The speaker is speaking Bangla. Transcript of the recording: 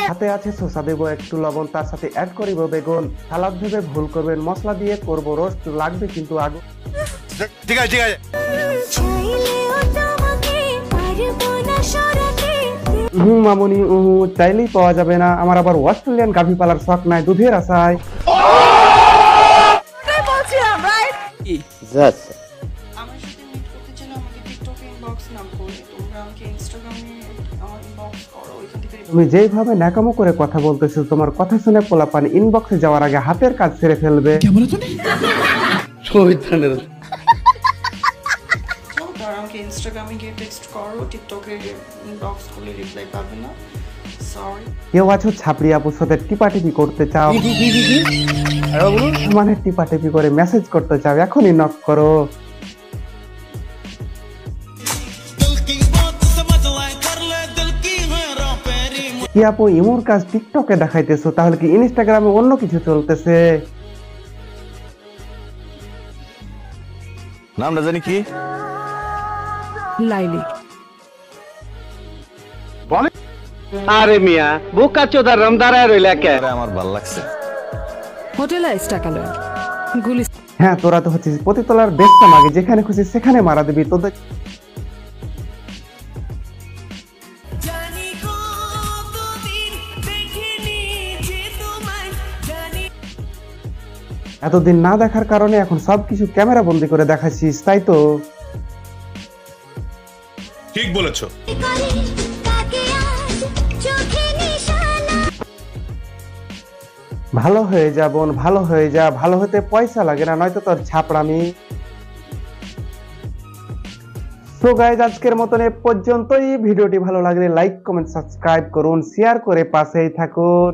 হাতে আছে শসা দেবো একটু লবণ, তার সাথে অ্যাড করিব বেগুন। সালাদ ভেবে ভুল করবেন, মশলা দিয়ে করব রোস্ট, লাগবে কিন্তু আগুন। ঠিক আছে ঠিক আছে। মামুনি চাইলেই পাওয়া যাবে না, আমার আবার অস্ট্রেলিয়ান গাভী পালার শখ নাই দুধের আশায়। আমার সাথে মিট করতে চাইলে আমাকে টিকটকে ইনবক্স না করে তোমরা আমাকে ইনস্টাগ্রামে আমার ইনবক্স করো, ওইখান থেকে তুমি যেইভাবে ন্যাকামো করে কথা বলতেছো, তোমার কথা শুনে পোলাপান ইনবক্সে যাওয়ার আগে হাতের কাজ ছেড়ে ফেলবে। তারা আমাকে ইনস্টাগ্রামে গিয়ে টেক্সট করো, টিকটকে ইনবক্স করলে রিপ্লাই পাবে না, সরি। কেউ আছো ছাপড়ি আপুর সাথে টিপাটিপি করতে চাও, মানে টিপাটিপি করে মেসেজ করতে চাও, এখনই নক করো। কি আপু ইমোর কাজ টিকটকে দেখাইতেছো, তাহলে কি ইনস্টাগ্রামে অন্য কিছু চলতেছে? নামটা জানি কি? লাইলি। আরে মিয়া বোকা চোদার রাম দাঁড়ায় রইলা কে? আমার ভালো লাগছে। হোটেলে টাকা লয় গুলি। হ্যাঁ তোরা তো হচ্ছিস প্রতিতলার বেস্ট মাগে, যেখানে খুশি সেখানে মারা দিবি তোদের। এতদিন না দেখার কারণে এখন সবকিছু ক্যামেরা বন্দি করে দেখাচ্ছিস, তাই তো? ঠিক বলেছো। ভালো হয়ে যা বোন, ভালো হয়ে যা, ভালো হতে পয়সা লাগে না, নয়তো তোর ছাপড়ামি। সো গাইজ আজকের মতন এ পর্যন্তই। ভিডিওটি ভালো লাগলে লাইক কমেন্ট সাবস্ক্রাইব করুন, শেয়ার করে পাশেই থাকুন।